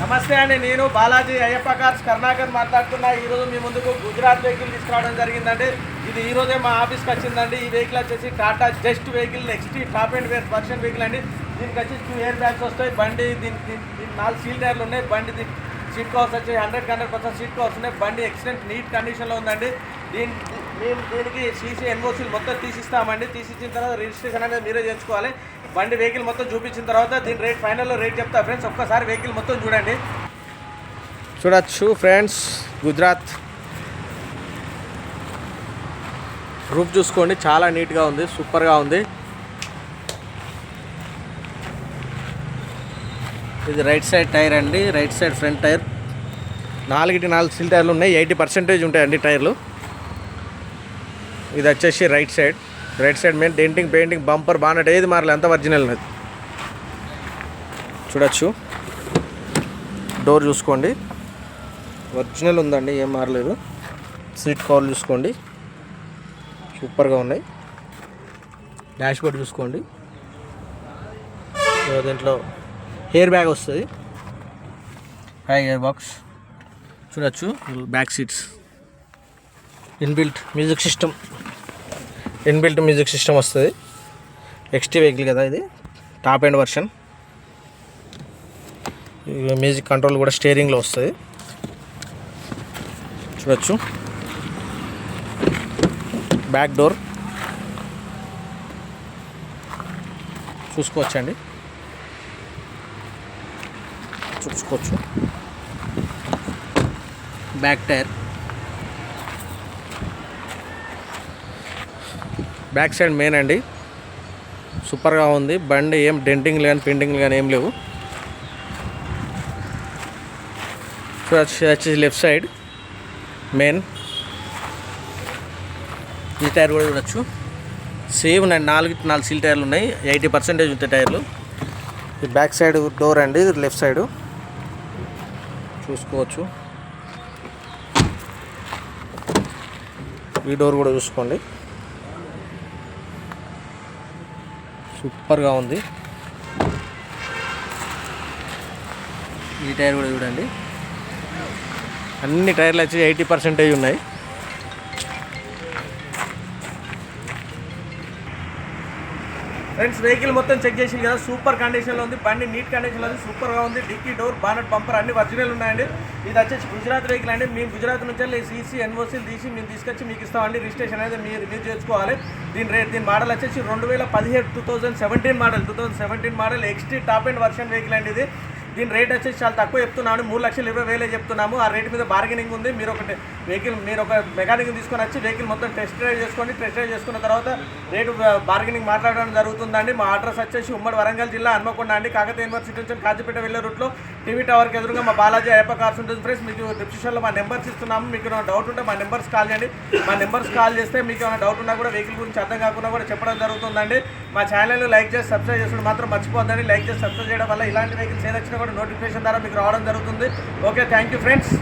నమస్తే అండి, నేను బాలాజీ అయ్యప్ప కార్స్ కర్ణాకర్ మాట్లాడుతున్నా. ఈరోజు మీ ముందుకు గుజరాత్ వెహికల్ తీసుకురావడం జరిగిందండి. ఇది ఈరోజే మా ఆఫీస్కి వచ్చిందండి. ఈ వెహికల్ వచ్చేసి Tata just vehicle ఎక్స్టీ top and version vehicle అండి. దీనికి వచ్చి 2 ఎయిర్ బ్యాగ్స్ వస్తాయి. బండి దీనికి 4 సీల్ టైర్లు ఉన్నాయి. బండి సీట్ కవర్స్ వచ్చి 100% సీట్ కవర్స్ ఉన్నాయి. బండి ఎక్సలెంట్ నీట్ కండిషన్లో ఉందండి. దీనికి సీసీ ఎన్ఓసీలు మొత్తం తీసిస్తామండి. తీసిచ్చిన తర్వాత రిజిస్ట్రేషన్ అనేది మీరే చేయించుకోవాలి. బండి వెహికల్ మొత్తం చూపించిన తర్వాత దీని రేట్ ఫైనల్లో రేట్ చెప్తా ఫ్రెండ్స్. ఒక్కసారి వెహికల్ మొత్తం చూడండి. చూడొచ్చు ఫ్రెండ్స్, గుజరాత్ రూఫ్ చూసుకోండి, చాలా నీట్గా ఉంది, సూపర్గా ఉంది. ఇది రైట్ సైడ్ టైర్ అండి, right side front tyre. 4 seal టైర్లు ఉన్నాయి, 80% ఉంటాయండి టైర్లు. ఇది వచ్చేసి right side main denting painting bumper bonnet ఏది మారలేదు, అంత ఒరిజినల్ అది. చూడొచ్చు, డోర్ చూసుకోండి, ఒరిజినల్ ఉందండి, ఏం మారలేదు. సీట్ కవర్లు చూసుకోండి, సూపర్గా ఉన్నాయి. డాష్ బోర్డ్ చూసుకోండి, దీంట్లో ఎయిర్ బ్యాగ్ వస్తుంది, ఎయిర్ బాక్స్. చూడొచ్చు, back seats, inbuilt music system వస్తుంది. ఎక్స్టీ వెహికల్ కదా ఇది, top and version. Music control కూడా స్టీరింగ్లో వస్తుంది. చూడొచ్చు, బ్యాక్ డోర్ చూసుకోవచ్చండి, చూసుకోవచ్చు. Back tyre, back side main అండి, సూపర్గా ఉంది. బండి ఏం డెంటింగ్లు కానీ పెయింటింగ్లు కానీ ఏం లేవు. వచ్చేసి లెఫ్ట్ సైడ్ మెయిన్. ఈ టైర్ కూడా చూడొచ్చు, సేమ్ ఉన్నాయి. 4 సీల్ టైర్లు ఉన్నాయి, 80% ఉంటాయి టైర్లు. ఈ బ్యాక్ సైడ్ డోర్ అండి, లెఫ్ట్ సైడు చూసుకోవచ్చు. ఈ డోర్ కూడా చూసుకోండి, సూపర్గా ఉంది. ఈ టైర్ కూడా చూడండి, అన్ని టైర్లు వచ్చి 80% ఉన్నాయి. ఫ్రెండ్స్, వెహికల్ మొత్తం చెక్ చేసింది కదా, సూపర్ కండిషన్లో ఉంది. బండి నీట్ కండిషన్లో ఉంది, సూపర్గా ఉంది. డిక్కీ డోర్, బానట్, బంపర్ అన్ని ఒరిజినల్ ఉన్నాయండి. ఇది వచ్చేసి గుజరాత్ వెహికల్ అండి. మేము గుజరాత్ నుంచి సీసీ ఎన్ఓసీలు తీసి మేము తీసుకొచ్చి మీకు ఇస్తామండి. రిజిస్ట్రేషన్ అనేది మీరు చేసుకోవాలి. దీని మోడల్ వచ్చేసి 2017 model ఎక్స్టీ top and version vehicle అండి ఇది. దీని రేట్ వచ్చేసి చాలా తక్కువ చెప్తున్నాను, 3,20,000 చెప్తున్నాము. ఆ రేట్ మీద బార్గెనింగ్ ఉంది. మీరు ఒక మెకానిక్ తీసుకొని వచ్చి వెహికల్ మొత్తం టెస్ట్ డ్రైవ్ చేసుకోండి. టెస్ట్ డ్రైవ్ చేసుకున్న తర్వాత రేటు బార్గెనింగ్ మాట్లాడడం జరుగుతుందండి. మా అడ్రస్ వచ్చేసి ఉమ్మడి వరంగల్ జిల్లా, హన్మకొండ అండి. కాకతీయ యూనివర్సిటీ నుంచి కాజీపేట వెళ్ళే రూట్లో టీవీ టవర్కి ఎదురుగా మా బాలాజీ అయ్యప్ప కార్స్ ఉంటుంది. ఫ్రెండ్స్, మీకు డిస్క్రిప్షన్లో మా నెంబర్స్ ఇస్తున్నాము. మీకు ఏమైనా డౌట్ ఉంటే మా నెంబర్స్ కాల్ చేయండి. మా నెంబర్స్ కాల్ చేస్తే మీకు ఏమైనా డౌట్ ఉన్నా కూడా వెహికల్ గురించి అర్థం కాకుండా కూడా చెప్పడం జరుగుతుందండి. మా ఛానల్ని లైక్ చేసి సబ్స్క్రైబ్ చేసుకుని మాత్రం మర్చిపోద్దండి. లైక్ చేసి సబ్స్క్రైబ్ చేయడం వల్ల ఇలాంటి వెహికల్స్ ఏదొచ్చినా కూడా నోటిఫికేషన్ ద్వారా మీకు రావడం జరుగుతుంది. Okay, thank you friends.